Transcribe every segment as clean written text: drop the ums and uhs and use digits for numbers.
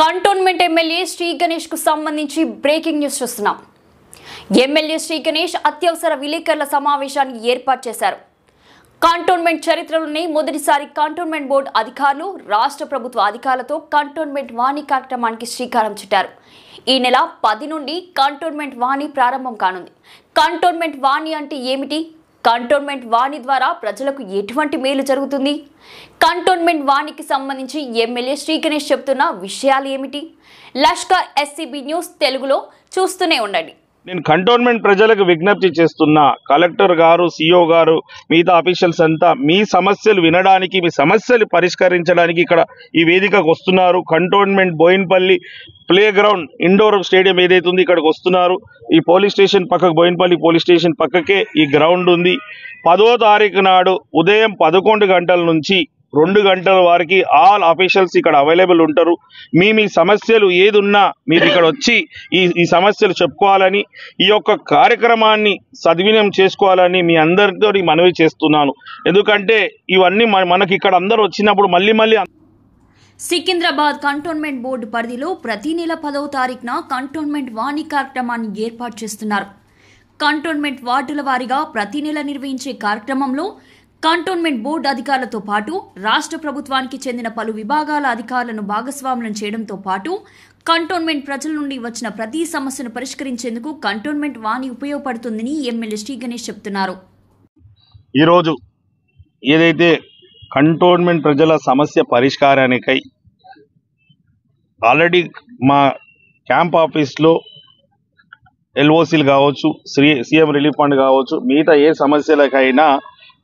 Cantonment MLA Shri Ganesh కు సంబంధించి breaking news చూస్తున్నాం. ఎమ్మెల్యే శ్రీ గణేష్ అత్యవసర విలేకరుల సమావేశాన్ని ఏర్పాటు చేశారు. కంటోన్మెంట్ చరిత్రలోనే మొదటిసారి కంటోన్మెంట్ బోర్డు అధికారులు రాష్ట్ర ప్రభుత్వ అధికారులతో కంటోన్మెంట్ వాణి కార్యక్రమానికి శ్రీకారం చుట్టారు. ఈ నెల 10 నుండి కంటోన్మెంట్ వాణి ప్రారంభం కానుంది. కంటోన్మెంట్ వాణి అంటే ఏమిటి? కంటోన్మెంట్ వాణి ద్వారా ప్రజలకు ఎటువంటి మేలు జరుగుతుంది? కంటోన్మెంట్ వాణికి సంబంధించి ఎమ్మెల్యే శ్రీ గణేష్ చెప్తున్న విషయాలు ఏమిటి? లష్కర్ ఎస్సీబీ న్యూస్ తెలుగులో చూస్తూనే ఉండండి. నేను కంటోన్మెంట్ ప్రజలకు విజ్ఞప్తి చేస్తున్నా, కలెక్టర్ గారు, సిఓ గారు, మిగతా అఫీషియల్స్ అంతా మీ సమస్యలు వినడానికి, మీ సమస్యలు పరిష్కరించడానికి ఇక్కడ ఈ వేదికకు వస్తున్నారు. Cantonment Bowenpally playground indoor stadium ఏదైతే ఉంది ఇక్కడికి వస్తున్నారు. ఈ పోలీస్ స్టేషన్ పక్కకు, బోయిన్పల్లి పోలీస్ స్టేషన్ పక్కకే ఈ గ్రౌండ్ ఉంది. 10వ తారీఖు నాడు ఉదయం 11 గంటల నుంచి 2 గంటల వారికి ఆల్ అఫీషియల్స్ ఇక్కడ అవైలబుల్ ఉంటారు. మీ సమస్యలు ఏది ఉన్నా మీరు ఇక్కడ వచ్చి ఈ సమస్యలు చెప్పుకోవాలని, ఈ యొక్క కార్యక్రమాన్ని సద్వినియోగం చేసుకోవాలని మీ అందరితో మనవి చేస్తున్నాను. ఎందుకంటే ఇవన్నీ మనకి ఇక్కడ అందరూ వచ్చినప్పుడు మళ్ళీ సికింద్రాబాద్ కంటోన్మెంట్ బోర్డు పరిధిలో ప్రతి నెల 10వ తారీఖున కంటోన్మెంట్ వాణి కార్యక్రమాన్ని ఏర్పాటు చేస్తున్నారు. కంటోన్మెంట్ వార్డుల వారీగా ప్రతి నెల నిర్వహించే కార్యక్రమంలో కంటోన్మెంట్ బోర్డు అధికారులతో పాటు రాష్ట్ర ప్రభుత్వానికి చెందిన పలు విభాగాల అధికారులను భాగస్వాములను చేయడంతో పాటు కంటోన్మెంట్ ప్రజల నుండి వచ్చిన ప్రతి సమస్యను పరిష్కరించేందుకు కంటోన్మెంట్ వాణి ఉపయోగపడుతుందని ఎమ్మెల్యే శ్రీ గణేష్ చెప్తున్నారు. ఈరోజు ఏదైతే కంటోన్మెంట్ ప్రజల సమస్య పరిష్కారానికై ఆల్రెడీ మా క్యాంప్ ఆఫీస్లో ఎల్ఓసీలు కావచ్చు, సీఎం రిలీఫ్ ఫండ్ కావచ్చు, మిగతా ఏ సమస్యలకైనా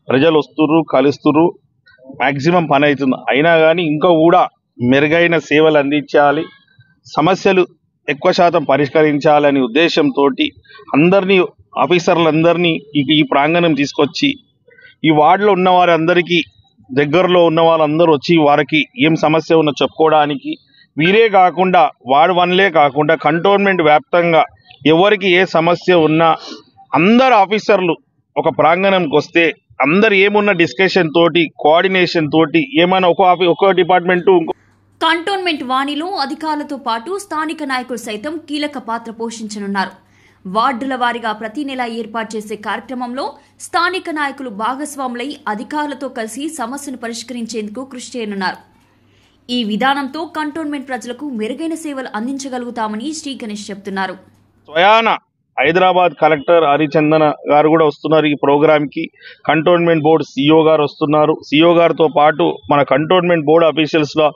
ప్రజలు వస్తుర్రు, కలుస్తుర్రు, మ్యాక్సిమం పని అవుతుంది. అయినా కానీ ఇంకా కూడా మెరుగైన సేవలు అందించాలి, సమస్యలు ఎక్కువ శాతం పరిష్కరించాలనే ఉద్దేశంతో అందరినీ, ఆఫీసర్లందరినీ ఈ ప్రాంగణం తీసుకొచ్చి ఈ వార్డులో ఉన్న వారందరికీ, దగ్గరలో ఉన్న వాళ్ళందరూ వచ్చి వారికి ఏం సమస్య ఉన్నా చెప్పుకోవడానికి, వీరే కాకుండా వార్డు 1లే కాకుండా కంటోన్మెంట్ వ్యాప్తంగా ఎవరికి ఏ సమస్య ఉన్నా అందరు ఆఫీసర్లు ఒక ప్రాంగణంకి వస్తే అందరు ఏమున్న డిస్కషన్ తోటి, కోఆర్డినేషన్ తోటి, ఏమైనా ఒక డిపార్ట్మెంట్ కంటోన్మెంట్ వాణిలో అధికారులతో పాటు స్థానిక నాయకులు సైతం కీలక పాత్ర పోషించనున్నారు. వార్డుల వారీగా ప్రతి నెల ఏర్పాటు చేసే కార్యక్రమంలో స్థానిక నాయకులు భాగస్వాములై అధికారులతో కలిసి సమస్యను పరిష్కరించేందుకు కృషి చేయనున్నారు. ఈ విధానంతో కంటోన్మెంట్ ప్రజలకు మెరుగైన సేవలు అందించగలుగుతామని శ్రీ గణేష్ చెప్తున్నారు. స్వయాన హైదరాబాద్ కలెక్టర్ హరిచందన గారు కూడా వస్తున్నారు ఈ ప్రోగ్రామ్కి. కంటోన్మెంట్ బోర్డు సిఓ గారు వస్తున్నారు. సిఓ గారితో పాటు మన కంటోన్మెంట్ బోర్డు అఫీషియల్స్లో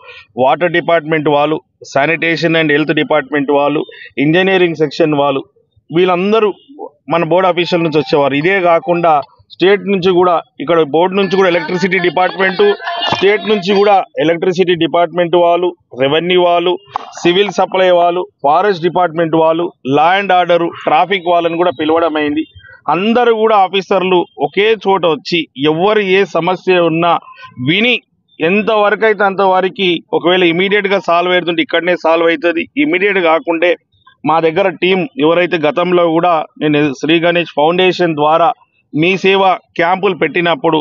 వాటర్ డిపార్ట్మెంట్ వాళ్ళు, శానిటేషన్ అండ్ హెల్త్ డిపార్ట్మెంట్ వాళ్ళు, ఇంజనీరింగ్ సెక్షన్ వాళ్ళు, వీళ్ళందరూ మన బోర్డు అఫీషియల్ నుంచి వచ్చేవారు. ఇదే కాకుండా స్టేట్ నుంచి కూడా, ఇక్కడ బోర్డు నుంచి కూడా ఎలక్ట్రిసిటీ డిపార్ట్మెంటు, స్టేట్ నుంచి కూడా ఎలక్ట్రిసిటీ డిపార్ట్మెంట్ వాళ్ళు, రెవెన్యూ వాళ్ళు, సివిల్ సప్లై వాళ్ళు, ఫారెస్ట్ డిపార్ట్మెంట్ వాళ్ళు, లా అండ్ ఆర్డరు, ట్రాఫిక్ వాళ్ళని కూడా పిలవడం అయింది. అందరూ కూడా ఆఫీసర్లు ఒకే చోట వచ్చి ఎవరు ఏ సమస్య ఉన్నా విని ఎంతవరకు అయితే అంతవరకు, ఒకవేళ ఇమీడియట్గా సాల్వ్ అవుతుంటే ఇక్కడనే సాల్వ్ అవుతుంది. ఇమీడియట్ కాకుంటే మా దగ్గర టీం ఎవరైతే గతంలో కూడా నేను శ్రీ గణేష్ ఫౌండేషన్ ద్వారా మీ సేవ క్యాంపులు పెట్టినప్పుడు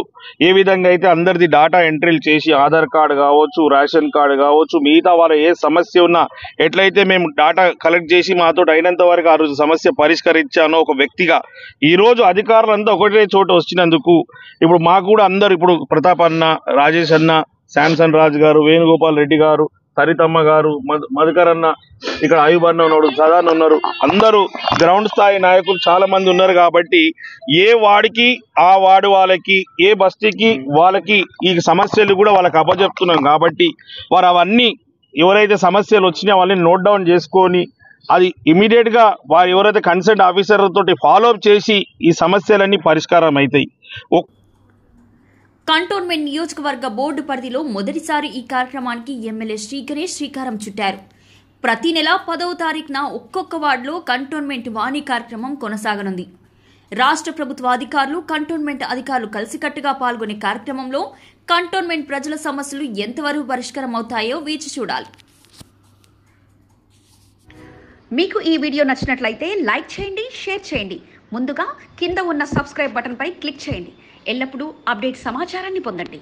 ఏ విధంగా అయితే అందరిది డాటా ఎంట్రీలు చేసి, ఆధార్ కార్డు కావచ్చు, రేషన్ కార్డు కావచ్చు, మిగతా వాళ్ళ ఏ సమస్య ఉన్నా ఎట్లయితే మేము డాటా కలెక్ట్ చేసి మాతో అయినంత వరకు ఆ రోజు సమస్య పరిష్కరించానో ఒక వ్యక్తిగా, ఈరోజు అధికారులంతా ఒకటే చోట వచ్చినందుకు ఇప్పుడు మాకు కూడా అందరు, ఇప్పుడు ప్రతాప్ అన్న, రాజేష్ అన్న, శాంసన్ రాజు గారు, వేణుగోపాల్ రెడ్డి గారు, సరితమ్మ గారు, మధుకర్ అన్న, ఇక్కడ అయూబ్ అన్న ఉన్నాడు, సదాన్ ఉన్నారు, అందరూ గ్రౌండ్ స్థాయి నాయకులు చాలా మంది ఉన్నారు. కాబట్టి ఏ వాడికి ఆ వార్డు వాళ్ళకి, ఏ బస్తీకి వాళ్ళకి ఈ సమస్యలు కూడా వాళ్ళకి అప్పచెప్తున్నాం. కాబట్టి వారు అవన్నీ ఎవరైతే సమస్యలు వచ్చినాయో వాళ్ళని నోట్ డౌన్ చేసుకొని అది ఇమీడియట్గా వారు ఎవరైతే కన్సర్న్ ఆఫీసర్ తోటి ఫాలో అప్ చేసి ఈ సమస్యలన్నీ పరిష్కారం అవుతాయి. కంటోన్మెంట్ నియోజకవర్గ బోర్డు పరిధిలో మొదటిసారి ఈ కార్యక్రమానికి ఎమ్మెల్యే శ్రీ గణేష్ శ్రీకారం చుట్టారు. ప్రతి నెల 10వ తారీఖున ఒక్కొక్క వార్డులో కంటోన్మెంట్ వాణి కార్యక్రమం కొనసాగనుంది. రాష్ట్ర ప్రభుత్వ అధికారులు, కంటోన్మెంట్ అధికారులు కలిసికట్టుగా పాల్గొనే కార్యక్రమంలో కంటోన్మెంట్ ప్రజల సమస్యలు ఎంతవరకు పరిష్కారం అవుతాయో వేచి చూడాలి. మీకు ఈ వీడియో నచ్చినట్లయితే లైక్ చేయండి, షేర్ చేయండి. ముందుగా కింద ఉన్న సబ్స్క్రైబ్ బటన్పై క్లిక్ చేయండి. ఎల్లప్పుడూ అప్డేట్ సమాచారాన్ని పొందండి.